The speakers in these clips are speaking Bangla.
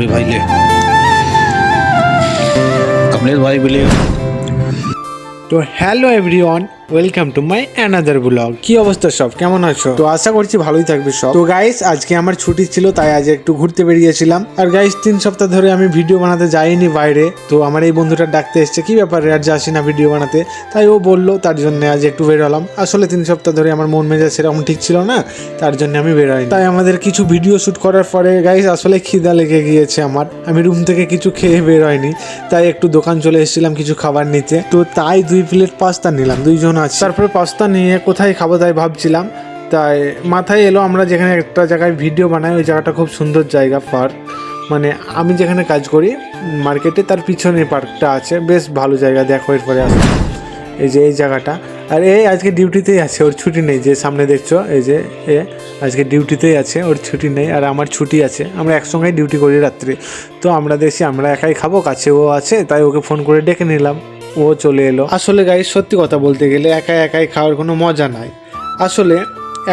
अभी भाई ले कमलेश भाई भी ले। तो hello everyone, welcome to my another blog. কি অবস্থা সব, কেমন আছো? তো আশা করছি ভালোই থাকবে সব। তো গাইস, আজকে আমার ছুটি ছিল, তাই আজ একটু ঘুরতে বেরিয়েছিলাম। আর গাইস, 3 সপ্তাহ ধরে আমি ভিডিও বানাতে যাইনি বাইরে। তো আমার এই বন্ধুটা ডাকতে এসছে, কি ব্যাপারে আর যাসি না ভিডিও বানাতে, তাই ও বললো, তার জন্য আজ একটু বেরোলাম। আসলে 3 সপ্তাহ ধরে আমার মন মেজাজ সেরকম ঠিক ছিল না, তার জন্য আমি বেরোইনি। তাই আমাদের কিছু ভিডিও শ্যুট করার পরে গাইস আসলে খিদা লেগে গিয়েছে আমার। আমি রুম থেকে কিছু খেয়ে বেরোয়নি, তাই একটু দোকান চলে এসেছিলাম কিছু খাবার নিতে। তো তাই 2 প্লেট পাস্তা নিলাম, 2 জন আছি। তারপরে পাস্তা নিয়ে কোথায় খাবো তাই ভাবছিলাম, তাই মাথায় এলো আমরা যেখানে একটা জায়গায় ভিডিও বানাই, ওই জায়গাটা খুব সুন্দর জায়গা, পার্ক। মানে আমি যেখানে কাজ করি মার্কেটে, তার পিছনে পার্কটা আছে, বেশ ভালো জায়গা। দেখো এরপরে আসো, এই যে এই জায়গাটা। আর এই আজকে ডিউটিতেই আছে, ওর ছুটি নেই। যে সামনে দেখছো, এই যে এ আজকে ডিউটিতেই আছে, ওর ছুটি নেই। আর আমার ছুটি আছে, আমরা একসঙ্গেই ডিউটি করি রাত্রে। তো আমরা দেখছি আমরা একাই খাবো, কাছে ও আছে, তাই ওকে ফোন করে ডেকে নিলাম, ও চলে এলো। আসলে গাইস, সত্যি কথা বলতে গেলে একাই একাই খাওয়ার কোনো মজা নাই। আসলে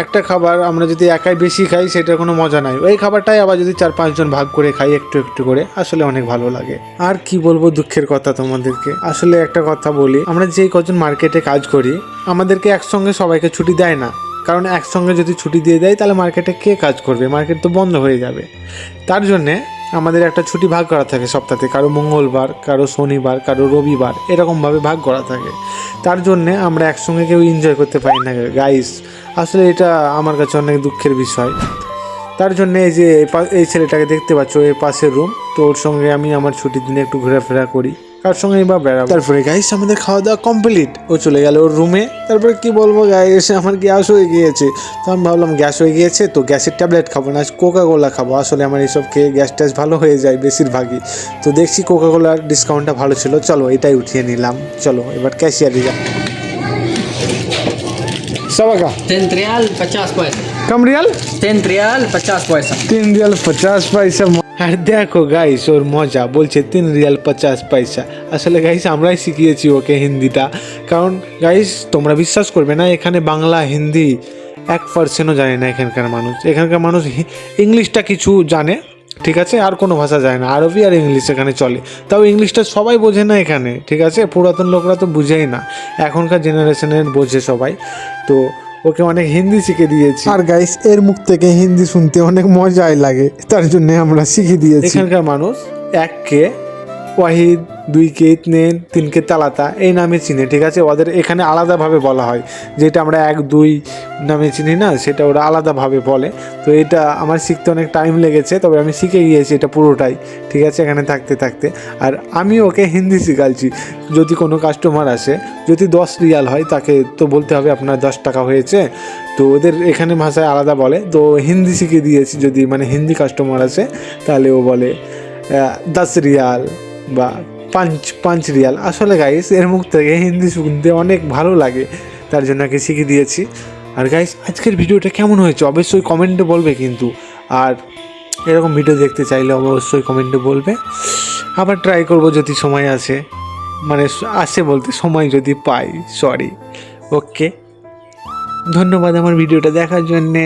একটা খাবার আমরা যদি একাই বেশি খাই, সেটার কোনো মজা নাই। ওই খাবারটাই আবার যদি 4-5 জন ভাগ করে খাই একটু একটু করে, আসলে অনেক ভালো লাগে। আর কি বলবো, দুঃখের কথা তোমাদেরকে। আসলে একটা কথা বলি, আমরা যেই কজন মার্কেটে কাজ করি, আমাদেরকে একসঙ্গে সবাইকে ছুটি দেয় না। কারণ একসঙ্গে যদি ছুটি দিয়ে দেয়, তাহলে মার্কেটে কে কাজ করবে, মার্কেট তো বন্ধ হয়ে যাবে। তার জন্যে আমাদের একটা ছুটি ভাগ করা থাকে সপ্তাহে, কারো মঙ্গলবার, কারো শনিবার, কারো রবিবার, এরকমভাবে ভাগ করা থাকে। তার জন্যে আমরা একসঙ্গে কেউ এনজয় করতে পারি না গাইস। আসলে এটা আমার কাছে অনেক দুঃখের বিষয়। তার জন্য এই যে এই ছেলেটাকে দেখতে পাচ্ছ, এর পাশের রুম, তো ওর সঙ্গে আমি আমার ছুটির দিনে একটু ঘোরাফেরা করি, কার সঙ্গে বা বেড়াবো। তারপরে গাইস আমাদের খাওয়া দাওয়া কমপ্লিট, ও চলে গেল ওর রুমে। তারপরে কি বলবো গাইস, আমার গ্যাস হয়ে গিয়েছে। তো আমি ভাবলাম গ্যাস হয়ে গিয়েছে তো গ্যাসের ট্যাবলেট খাবো না, কোকা কোলা খাবো। আসলে আমার এইসব খেয়ে গ্যাস ট্যাস ভালো হয়ে যায় বেশিরভাগই। তো দেখছি কোকা কোলার ডিসকাউন্টটা ভালো ছিল, চলো এটাই উঠিয়ে নিলাম। চলো এবার ক্যাশিয়ারে যা। সবাকা 3 रियाल 50 पैसा। कम रियल 3 रियाल 50 पैसा। 3 रियल 50 পয়সা। আর দেখো গাইস, ওর মজা, বলছে 3 রিয়াল 50 পয়সা। আসলে গাইস আমরাই শিখিয়েছি ওকে হিন্দিটা। কারণ গাইস তোমরা বিশ্বাস করবে না, এখানে বাংলা হিন্দি 1%ও জানে না এখানকার মানুষ। এখানকার মানুষ ইংলিশটা কিছু জানে, ঠিক আছে, আর কোনো ভাষা যায় না। আরবি আর ইংলিশ এখানে চলে, তাও ইংলিশটা সবাই বোঝে না এখানে, ঠিক আছে। পুরাতন লোকরা তো বুঝেই না, এখনকার জেনারেশনের বোঝে সবাই। তো ওকে অনেক হিন্দি শিখে দিয়েছি। আর গাইস এর মুখ থেকে হিন্দি শুনতে অনেক মজাই লাগে, তার জন্য আমরা শিখে দিয়েছি। এখানকার মানুষ 1কে ওয়াহিদ, 2কে ইতনেন, 3কে তালাতা এই নামে চিনে, ঠিক আছে। ওদের এখানে আলাদাভাবে বলা হয়, যেটা আমরা 1-2 নামে চিনি না, সেটা ওরা আলাদাভাবে বলে। তো এটা আমার শিখতে অনেক টাইম লেগেছে, তবে আমি শিখে গিয়েছি এটা পুরোটাই, ঠিক আছে, এখানে থাকতে থাকতে। আর আমি ওকে হিন্দি শিখাচ্ছি। যদি কোনো কাস্টমার আসে, যদি 10 রিয়াল হয়, তাকে তো বলতে হবে আপনার 10 টাকা হয়েছে। তো ওদের এখানে ভাষায় আলাদা বলে, তো হিন্দি শিখে দিয়েছি। যদি মানে হিন্দি কাস্টমার আসে, তাহলে ও বলে 10 রিয়াল বা 5 রিয়াল। আসলে গাইস এর মুখ থেকে হিন্দি শুনতে অনেক ভালো লাগে, তার জন্য একে শিখে দিয়েছি। আর গাইস আজকের ভিডিওটা কেমন হয়েছে অবশ্যই কমেন্টে বলবে কিন্তু। আর এরকম ভিডিও দেখতে চাইলে অবশ্যই কমেন্টে বলবে। আবার ট্রাই করব যদি সময় আসে, মানে আসে বলতে সময় যদি পাই, সরি। ওকে, ধন্যবাদ আমার ভিডিওটা দেখার জন্যে।